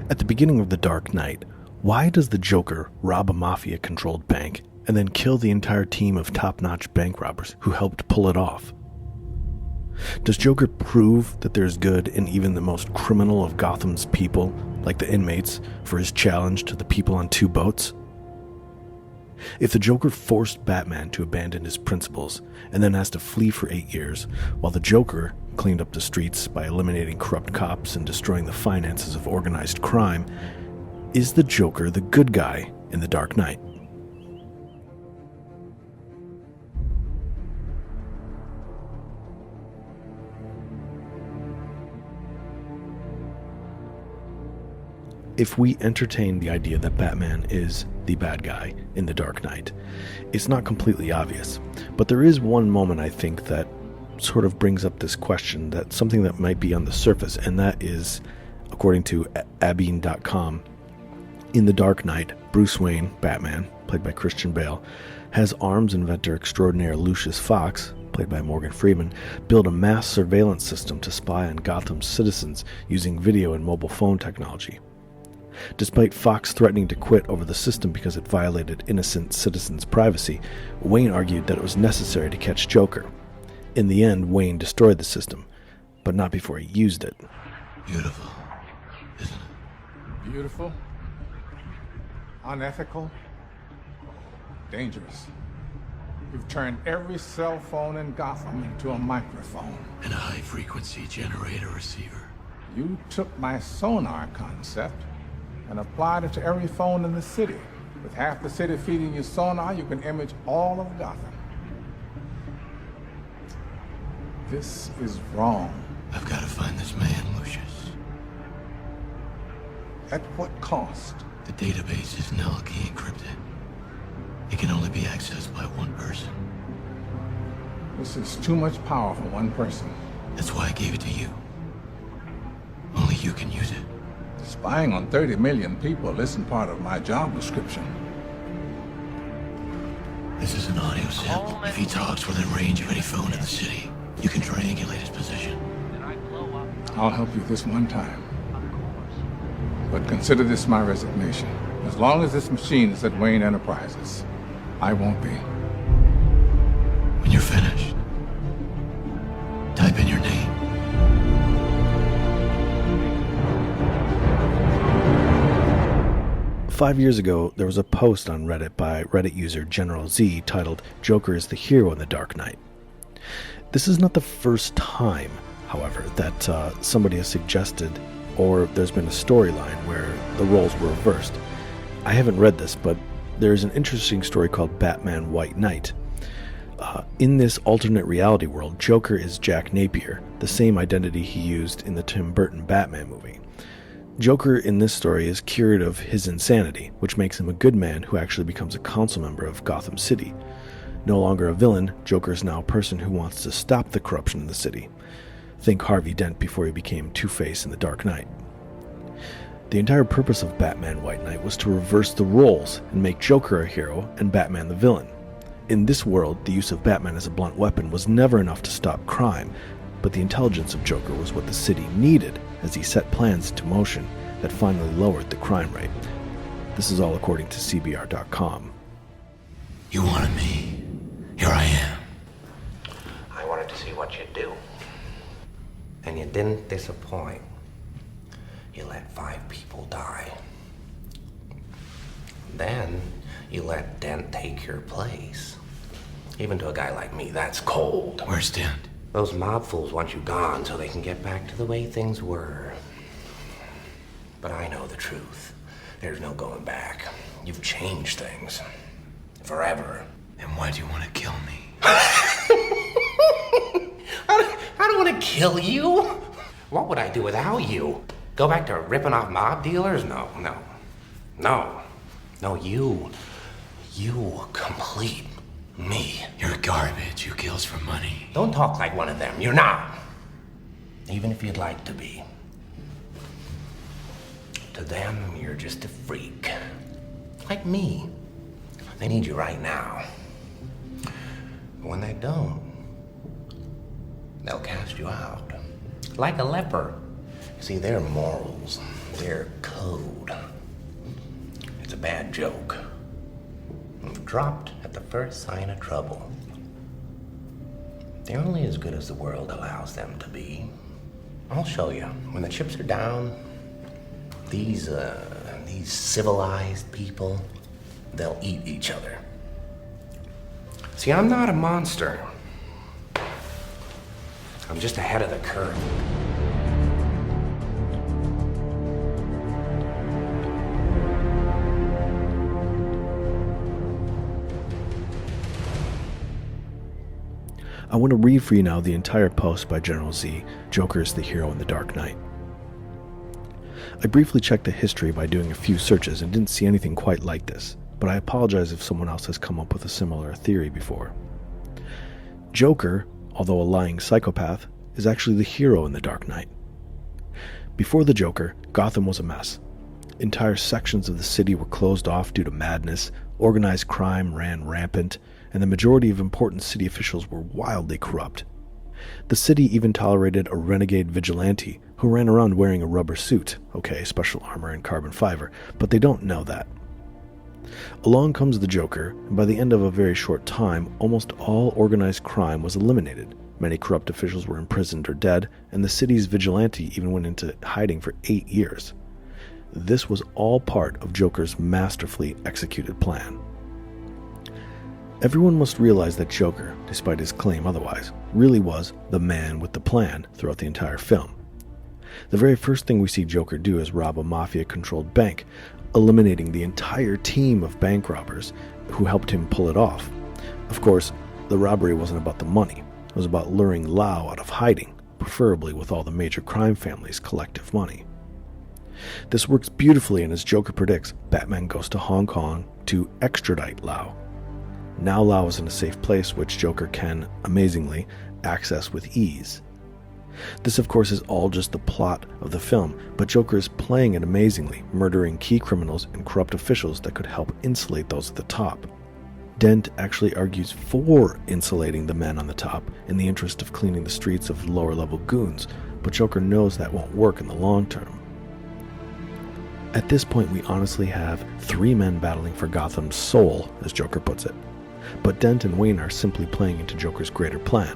At the beginning of The Dark Knight, why does the Joker rob a mafia-controlled bank and then kill the entire team of top-notch bank robbers who helped pull it off? Does Joker prove that there's good in even the most criminal of Gotham's people, like the inmates, for his challenge to the people on two boats? If the Joker forced Batman to abandon his principles and then has to flee for 8 years, while the Joker cleaned up the streets by eliminating corrupt cops and destroying the finances of organized crime, is the Joker the good guy in The Dark Knight? If we entertain the idea that Batman is the bad guy in The Dark Knight, it's not completely obvious. But there is one moment, I think, that sort of brings up this question, that something that might be on the surface, and that is, according to Abeen.com, in The Dark Knight, Bruce Wayne, Batman, played by Christian Bale, has arms inventor extraordinaire Lucius Fox, played by Morgan Freeman, build a mass surveillance system to spy on Gotham's citizens using video and mobile phone technology. Despite Fox threatening to quit over the system because it violated innocent citizens' privacy, Wayne argued that it was necessary to catch Joker. In the end, Wayne destroyed the system, but not before he used it. Beautiful, isn't it? Beautiful, unethical, dangerous. You've turned every cell phone in Gotham into a microphone. And a high-frequency generator receiver. You took my sonar concept and applied it to every phone in the city. With half the city feeding you sonar, you can image all of Gotham. This is wrong. I've got to find this man, Lucius. At what cost? The database is null key encrypted. It can only be accessed by one person. This is too much power for one person. That's why I gave it to you. Only you can use it. Spying on 30 million people isn't part of my job description. This is an audio sample. If he talks within range of any phone in the city, you can triangulate his position. I'll help you this one time. But consider this my resignation. As long as this machine is at Wayne Enterprises, I won't be. When you're finished, type in your name. 5 years ago, there was a post on Reddit by Reddit user General Z titled, "Joker is the hero in The Dark Knight." This is not the first time, however, that somebody has suggested or there's been a storyline where the roles were reversed. I haven't read this, but there's an interesting story called Batman White Knight. In this alternate reality world, Joker is Jack Napier, the same identity he used in the Tim Burton Batman movie. Joker in this story is cured of his insanity, which makes him a good man who actually becomes a council member of Gotham City. No longer a villain, Joker is now a person who wants to stop the corruption in the city. Think Harvey Dent before he became Two-Face in The Dark Knight. The entire purpose of Batman White Knight was to reverse the roles and make Joker a hero and Batman the villain. In this world, the use of Batman as a blunt weapon was never enough to stop crime, but the intelligence of Joker was what the city needed as he set plans into motion that finally lowered the crime rate. This is all according to CBR.com. You wanted me. Here I am. I wanted to see what you'd do. And you didn't disappoint. You let 5 people die. Then you let Dent take your place. Even to a guy like me, that's cold. Where's Dent? Those mob fools want you gone so they can get back to the way things were. But I know the truth. There's no going back. You've changed things. Forever. Then why do you want to kill me? I don't want to kill you. What would I do without you? Go back to ripping off mob dealers? No. No, you complete me. You're garbage who kills for money. Don't talk like one of them. You're not. Even if you'd like to be. To them, you're just a freak. Like me. They need you right now. But when they don't, they'll cast you out. Like a leper. See, their morals, Their code. It's a bad joke. Dropped at the first sign of trouble. They're only as good as the world allows them to be. I'll show you. When the chips are down, these civilized people, they'll eat each other. See, I'm not a monster. I'm just ahead of the curve. I want to read for you now the entire post by General Z, Joker is the Hero in the Dark Knight. I briefly checked the history by doing a few searches and didn't see anything quite like this, but I apologize if someone else has come up with a similar theory before. Joker, although a lying psychopath, is actually the hero in the Dark Knight. Before the Joker, Gotham was a mess. Entire sections of the city were closed off due to madness, organized crime ran rampant, and the majority of important city officials were wildly corrupt. The city even tolerated a renegade vigilante who ran around wearing a rubber suit, okay, special armor and carbon fiber, but they don't know that. Along comes the Joker, and by the end of a very short time, almost all organized crime was eliminated. Many corrupt officials were imprisoned or dead, and the city's vigilante even went into hiding for 8 years. This was all part of Joker's masterfully executed plan. Everyone must realize that Joker, despite his claim otherwise, really was the man with the plan throughout the entire film. The very first thing we see Joker do is rob a mafia-controlled bank, eliminating the entire team of bank robbers who helped him pull it off. Of course, the robbery wasn't about the money. It was about luring Lau out of hiding, preferably with all the major crime families' collective money. This works beautifully, and as Joker predicts, Batman goes to Hong Kong to extradite Lau. Now Lau is in a safe place, which Joker can, amazingly, access with ease. This, of course, is all just the plot of the film, but Joker is playing it amazingly, murdering key criminals and corrupt officials that could help insulate those at the top. Dent actually argues for insulating the men on the top in the interest of cleaning the streets of lower-level goons, but Joker knows that won't work in the long term. At this point, we honestly have 3 men battling for Gotham's soul, as Joker puts it. But Dent and Wayne are simply playing into Joker's greater plan.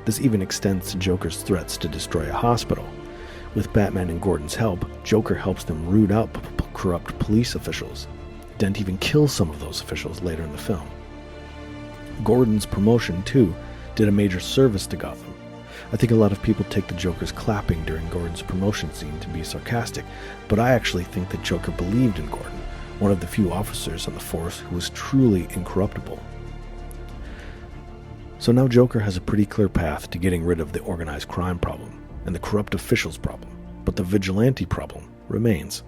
This even extends to Joker's threats to destroy a hospital. With Batman and Gordon's help, Joker helps them root out corrupt police officials. Dent even kills some of those officials later in the film. Gordon's promotion, too, did a major service to Gotham. I think a lot of people take the Joker's clapping during Gordon's promotion scene to be sarcastic, but I actually think that Joker believed in Gordon, one of the few officers on the force who was truly incorruptible. So now Joker has a pretty clear path to getting rid of the organized crime problem and the corrupt officials problem, but the vigilante problem remains.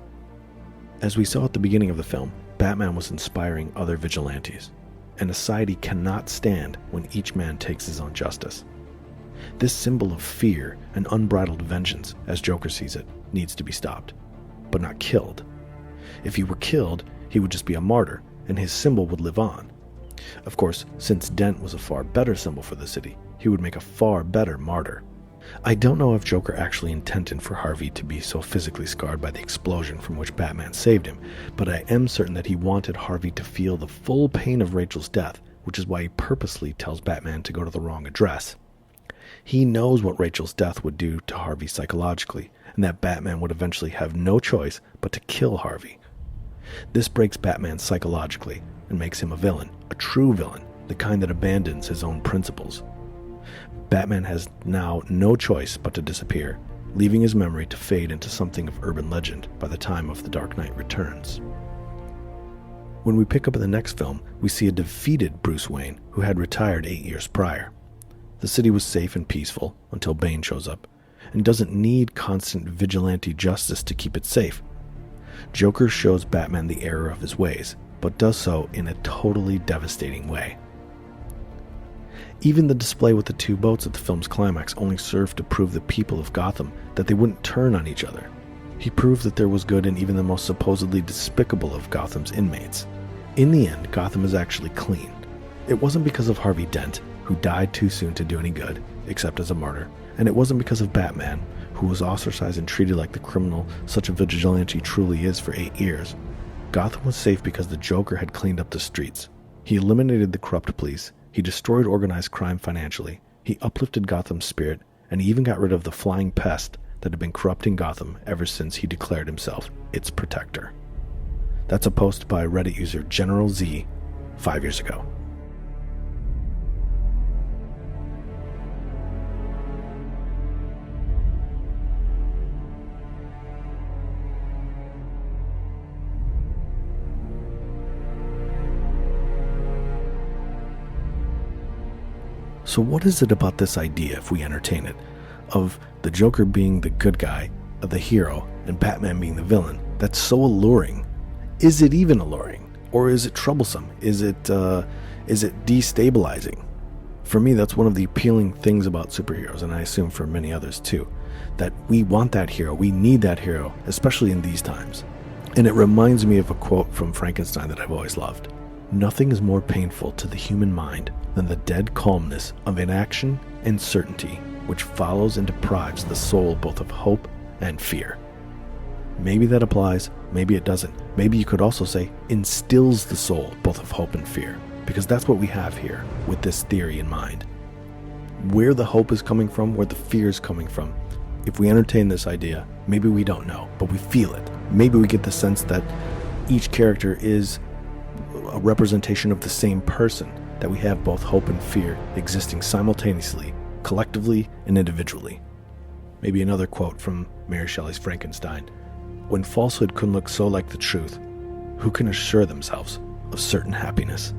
As we saw at the beginning of the film, Batman was inspiring other vigilantes, and a society cannot stand when each man takes his own justice. This symbol of fear and unbridled vengeance, as Joker sees it, needs to be stopped, but not killed. If he were killed, he would just be a martyr, and his symbol would live on. Of course, since Dent was a far better symbol for the city, he would make a far better martyr. I don't know if Joker actually intended for Harvey to be so physically scarred by the explosion from which Batman saved him, but I am certain that he wanted Harvey to feel the full pain of Rachel's death, which is why he purposely tells Batman to go to the wrong address. He knows what Rachel's death would do to Harvey psychologically, and that Batman would eventually have no choice but to kill Harvey. This breaks Batman psychologically and makes him a villain, a true villain, the kind that abandons his own principles. Batman has now no choice but to disappear, leaving his memory to fade into something of urban legend by the time of The Dark Knight Returns. When we pick up in the next film, we see a defeated Bruce Wayne who had retired 8 years prior. The city was safe and peaceful until Bane shows up, and doesn't need constant vigilante justice to keep it safe. Joker shows Batman the error of his ways, but does so in a totally devastating way. Even the display with the 2 boats at the film's climax only served to prove the people of Gotham that they wouldn't turn on each other. He proved that there was good in even the most supposedly despicable of Gotham's inmates. In the end, Gotham is actually clean. It wasn't because of Harvey Dent, who died too soon to do any good. except as a martyr, and it wasn't because of Batman, who was ostracized and treated like the criminal such a vigilante truly is for 8 years. Gotham was safe because the Joker had cleaned up the streets. He eliminated the corrupt police, he destroyed organized crime financially, he uplifted Gotham's spirit, and he even got rid of the flying pest that had been corrupting Gotham ever since he declared himself its protector. That's a post by Reddit user General Z 5 years ago. So what is it about this idea, if we entertain it, of the Joker being the good guy, the hero, and Batman being the villain, that's so alluring? Is it even alluring? Or is it troublesome? Is it destabilizing? For me, that's one of the appealing things about superheroes, and I assume for many others too, that we want that hero, we need that hero, especially in these times. And it reminds me of a quote from Frankenstein that I've always loved. Nothing is more painful to the human mind than the dead calmness of inaction and certainty which follows and deprives the soul both of hope and fear. Maybe that applies, maybe it doesn't. Maybe you could also say instills the soul both of hope and fear, because that's what we have here with this theory in mind. Where the hope is coming from, where the fear is coming from, if we entertain this idea, maybe we don't know, but we feel it. Maybe we get the sense that each character is a representation of the same person, that we have both hope and fear existing simultaneously, collectively and individually. Maybe another quote from Mary Shelley's Frankenstein. When falsehood can look so like the truth, who can assure themselves of certain happiness?